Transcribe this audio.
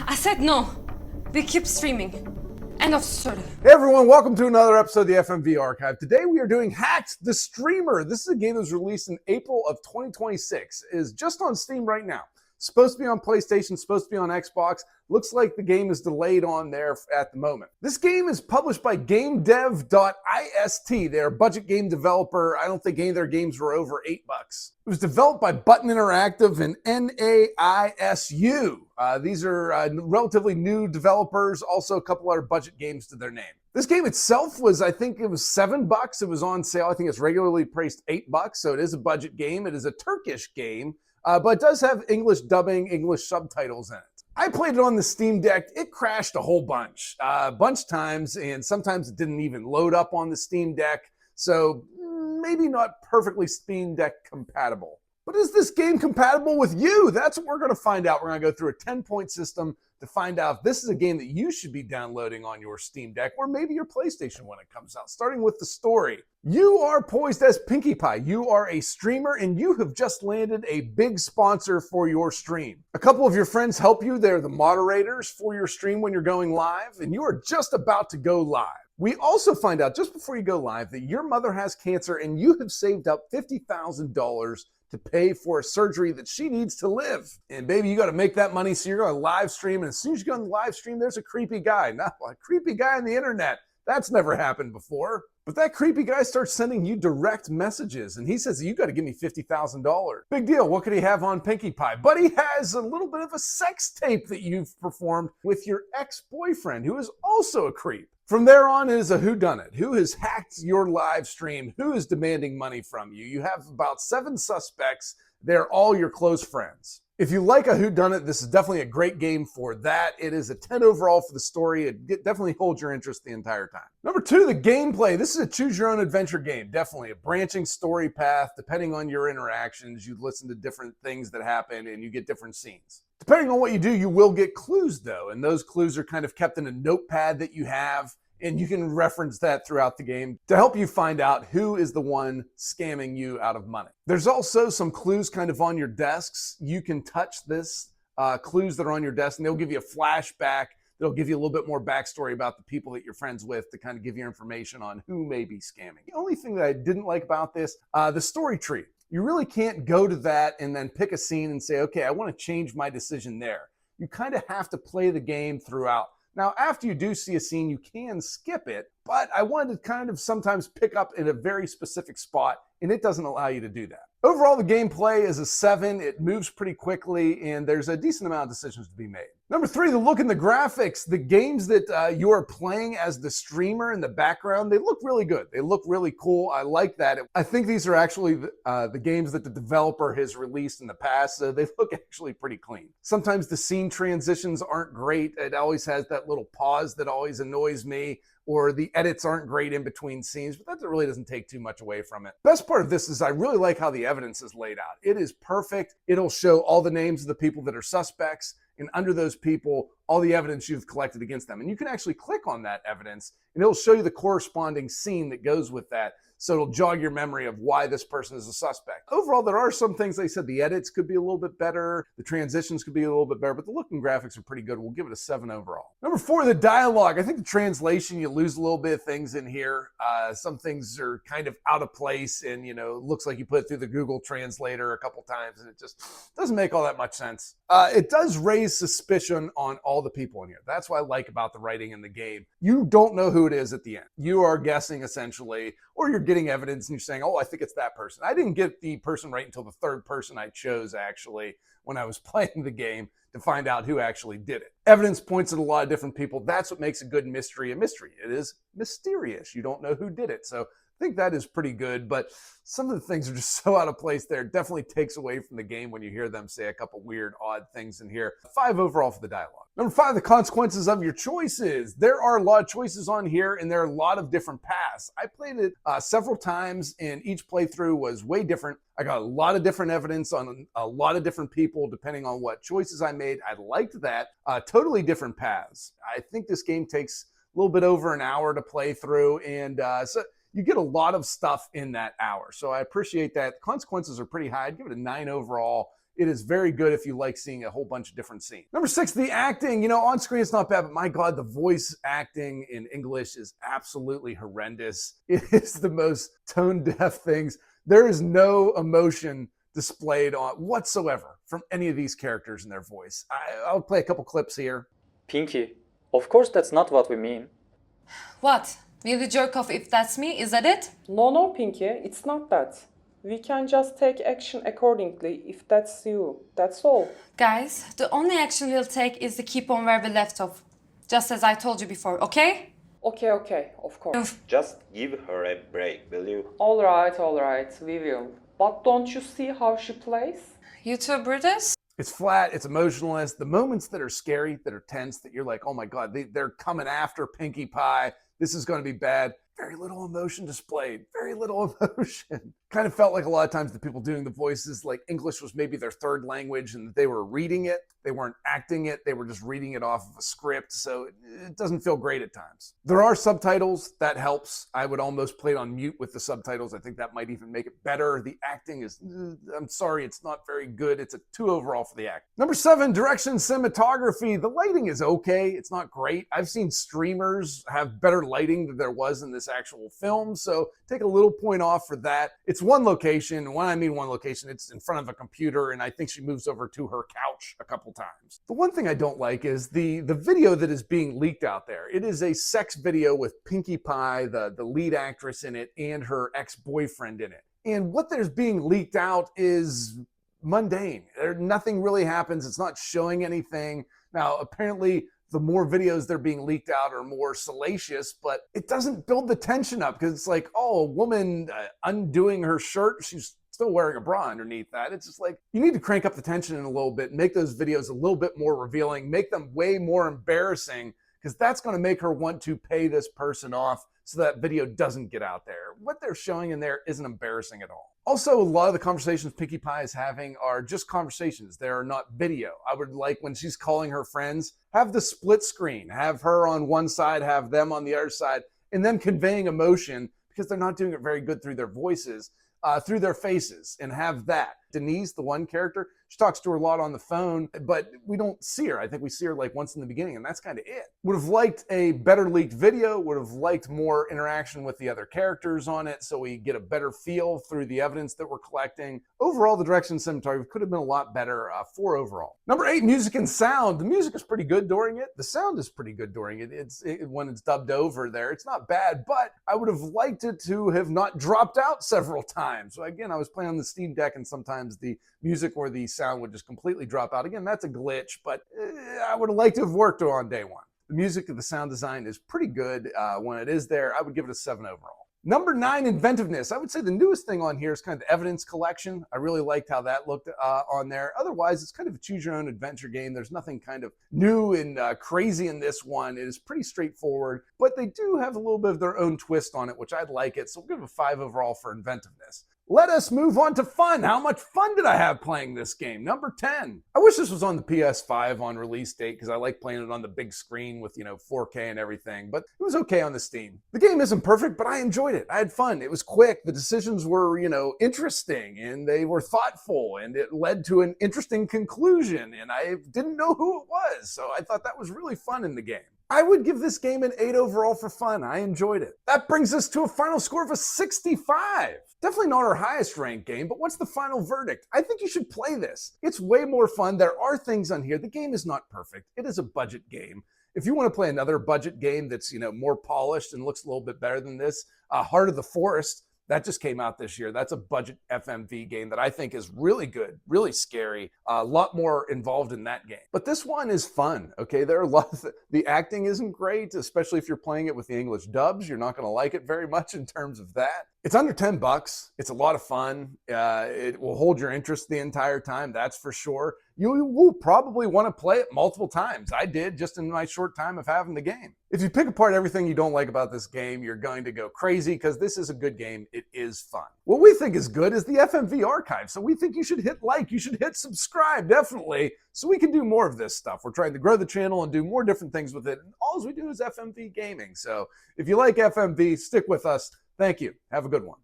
I said no. They keep streaming. End of story. Hey everyone, welcome to another episode of the FMV Archive. Today we are doing Hacked the Streamer. This is a game that was released in April of 2026. It is just on Steam right now. Supposed to be on PlayStation, supposed to be on Xbox. Looks like the game is delayed on there at the moment. This game is published by GameDev.ist. They're a budget game developer. I don't think any of their games were over $8. It was developed by Button Interactive and NAISU. These are relatively new developers, also a couple other budget games to their name. This game itself was, I think it was $7. It was on sale. I think it's regularly priced $8, so it is a budget game. It is a Turkish game. But it does have English dubbing, English subtitles in it. I played it on the Steam Deck. It crashed a whole bunch times, and sometimes it didn't even load up on the Steam Deck. So maybe not perfectly Steam Deck compatible. But is this game compatible with you? That's what we're going to find out. We're going to go through a 10-point system to find out if this is a game that you should be downloading on your Steam Deck or maybe your PlayStation when it comes out. Starting with the story. You are poised as PinkyPie. You are a streamer and you have just landed a big sponsor for your stream. A couple of your friends help you. They're the moderators for your stream when you're going live, and you are just about to go live. We also find out just before you go live that your mother has cancer and you have saved up $50,000 to pay for a surgery that she needs to live. And baby, you got to make that money, so you're going to live stream. And as soon as you go on the live stream, there's a creepy guy. Not a creepy guy on the internet. That's never happened before. But that creepy guy starts sending you direct messages. And he says, you got to give me $50,000. Big deal. What could he have on PinkyPie? But he has a little bit of a sex tape that you've performed with your ex-boyfriend, who is also a creep. From there on, it is a whodunit. Who has hacked your live stream? Who is demanding money from you? You have about 7 suspects. They're all your close friends. If you like a whodunit, this is definitely a great game for that. It is a 10 overall for the story. It definitely holds your interest the entire time. Number 2, the gameplay. This is a choose-your-own-adventure game. Definitely a branching story path. Depending on your interactions, you listen to different things that happen and you get different scenes. Depending on what you do, you will get clues, though, and those clues are kind of kept in a notepad that you have, and you can reference that throughout the game to help you find out who is the one scamming you out of money. There's also some clues kind of on your desks. You can touch this, clues that are on your desk, and they'll give you a flashback. They'll give you a little bit more backstory about the people that you're friends with to kind of give you information on who may be scamming. The only thing that I didn't like about this, the story tree. You really can't go to that and then pick a scene and say, okay, I want to change my decision there. You kind of have to play the game throughout. Now, after you do see a scene, you can skip it, but I wanted to kind of sometimes pick up in a very specific spot, and it doesn't allow you to do that. Overall, the gameplay is a 7. It moves pretty quickly, and there's a decent amount of decisions to be made. Number 3, the look and the graphics. The games that you are playing as the streamer in the background, they look really good. They look really cool. I like that. I think these are actually the games that the developer has released in the past, so they look actually pretty clean. Sometimes the scene transitions aren't great. It always has that little pause that always annoys me, or the edits aren't great in between scenes, but that really doesn't take too much away from it. Best part of this is I really like how the evidence is laid out. It is perfect. It'll show all the names of the people that are suspects, and under those people, all the evidence you've collected against them. And you can actually click on that evidence, and it'll show you the corresponding scene that goes with that. So it'll jog your memory of why this person is a suspect. Overall, there are some things, like I said, the edits could be a little bit better, the transitions could be a little bit better, but the look and graphics are pretty good. We'll give it a 7 overall. Number 4, the dialogue. I think the translation, you lose a little bit of things in here. Some things are kind of out of place, and looks like you put it through the Google Translator a couple times, and it just doesn't make all that much sense. It does raise suspicion on all the people in here. That's what I like about the writing in the game. You don't know who it is at the end. You are guessing essentially, or you're getting evidence and you're saying, oh, I think it's that person. I didn't get the person right until the 3rd person I chose, actually, when I was playing the game to find out who actually did it. Evidence points at a lot of different people. That's what makes a good mystery a mystery. It is mysterious. You don't know who did it. So I think that is pretty good, but some of the things are just so out of place there. It definitely takes away from the game when you hear them say a couple weird, odd things in here. 5 overall for the dialogue. Number 5, the consequences of your choices. There are a lot of choices on here, and there are a lot of different paths. I played it several times, and each playthrough was way different. I got a lot of different evidence on a lot of different people, depending on what choices I made. I liked that. Totally different paths. I think this game takes a little bit over an hour to play through, and so you get a lot of stuff in that hour. So I appreciate that. The consequences are pretty high. I'd give it a 9 overall. it is very good if you like seeing a whole bunch of different scenes. Number 6, the acting. You know, on screen it's not bad, but my God, the voice acting in English is absolutely horrendous. It is the most tone-deaf things. There is no emotion displayed on whatsoever from any of these characters in their voice. I'll play a couple clips here. Pinky, of course that's not what we mean. What? Will you jerk off if that's me? Is that it? No, Pinky, it's not that. We can just take action accordingly if that's you. That's all. Guys, the only action we'll take is to keep on where we left off. Just as I told you before, okay? Okay, of course. Just give her a break, will you? All right, we will. But don't you see how she plays? You two Brutus? It's flat, it's emotionless. The moments that are scary, that are tense, that you're like, oh my God, they're coming after Pinkie Pie. This is going to be bad. Very little emotion displayed. Very little emotion. Kind of felt like a lot of times the people doing the voices, like English was maybe their third language and they were reading it. They weren't acting it. They were just reading it off of a script. So it doesn't feel great at times. There are subtitles. That helps. I would almost play it on mute with the subtitles. I think that might even make it better. The acting is, I'm sorry, it's not very good. It's a 2 overall for the act. Number 7, direction cinematography. The lighting is okay. It's not great. I've seen streamers have better lighting than there was in this actual film. So take a little point off for that. It's one location. And when I mean one location, it's in front of a computer. And I think she moves over to her couch a couple times. The one thing I don't like is the video that is being leaked out there. It is a sex video with Pinkie Pie, the lead actress in it, and her ex-boyfriend in it. And what there's being leaked out is mundane. Nothing really happens. It's not showing anything. Now, apparently, the more videos they're being leaked out are more salacious, but it doesn't build the tension up because it's like, oh, a woman undoing her shirt, she's still wearing a bra underneath that. It's just like, you need to crank up the tension in a little bit, make those videos a little bit more revealing, make them way more embarrassing, because that's going to make her want to pay this person off so that video doesn't get out there. What they're showing in there isn't embarrassing at all. Also, a lot of the conversations Pinkie Pie is having are just conversations. They are not video. I would like, when she's calling her friends, have the split screen, have her on one side, have them on the other side, and them conveying emotion, because they're not doing it very good through their voices, through their faces, and have that. Denise, the one character, she talks to her a lot on the phone, but we don't see her. I think we see her like once in the beginning, and that's kind of it. Would have liked a better leaked video, would have liked more interaction with the other characters on it so we get a better feel through the evidence that we're collecting. Overall, the direction cinematography could have been a lot better. 4 overall. Number 8, music and sound. The music is pretty good during it. The sound is pretty good during it. When it's dubbed over there, it's not bad, but I would have liked it to have not dropped out several times. So again, I was playing on the Steam Deck, and sometimes the music or the sound would just completely drop out. Again, that's a glitch, but I would have liked to have worked on day one. The music and the sound design is pretty good when it is there. I would give it a 7 overall. Number 9, inventiveness. I would say the newest thing on here is kind of the evidence collection. I really liked how that looked on there. Otherwise, it's kind of a choose your own adventure game. There's nothing kind of new and crazy in this one. It is pretty straightforward, but they do have a little bit of their own twist on it, which I'd like it. So we'll give it a 5 overall for inventiveness. Let us move on to fun. How much fun did I have playing this game? Number 10. I wish this was on the PS5 on release date because I like playing it on the big screen with, 4K and everything, but it was okay on the Steam. The game isn't perfect, but I enjoyed it. I had fun. It was quick. The decisions were, interesting, and they were thoughtful, and it led to an interesting conclusion, and I didn't know who it was, so I thought that was really fun in the game. I would give this game an 8 overall for fun. I enjoyed it. That brings us to a final score of a 65. Definitely not our highest ranked game, but what's the final verdict? I think you should play this. It's way more fun. There are things on here. The game is not perfect. It is a budget game. If you want to play another budget game that's, more polished and looks a little bit better than this, Heart of the Forest, that just came out this year. That's a budget FMV game that I think is really good, really scary, a lot more involved in that game. But this one is fun, okay? There are a lot of the acting isn't great, especially if you're playing it with the English dubs. You're not going to like it very much in terms of that. It's under $10. It's a lot of fun. It will hold your interest the entire time, that's for sure. You will probably want to play it multiple times. I did just in my short time of having the game. If you pick apart everything you don't like about this game, you're going to go crazy because this is a good game. It is fun. What we think is good is the FMV archive. So we think you should hit like, you should hit subscribe, definitely, so we can do more of this stuff. We're trying to grow the channel and do more different things with it. And all we do is FMV gaming. So if you like FMV, stick with us. Thank you. Have a good one.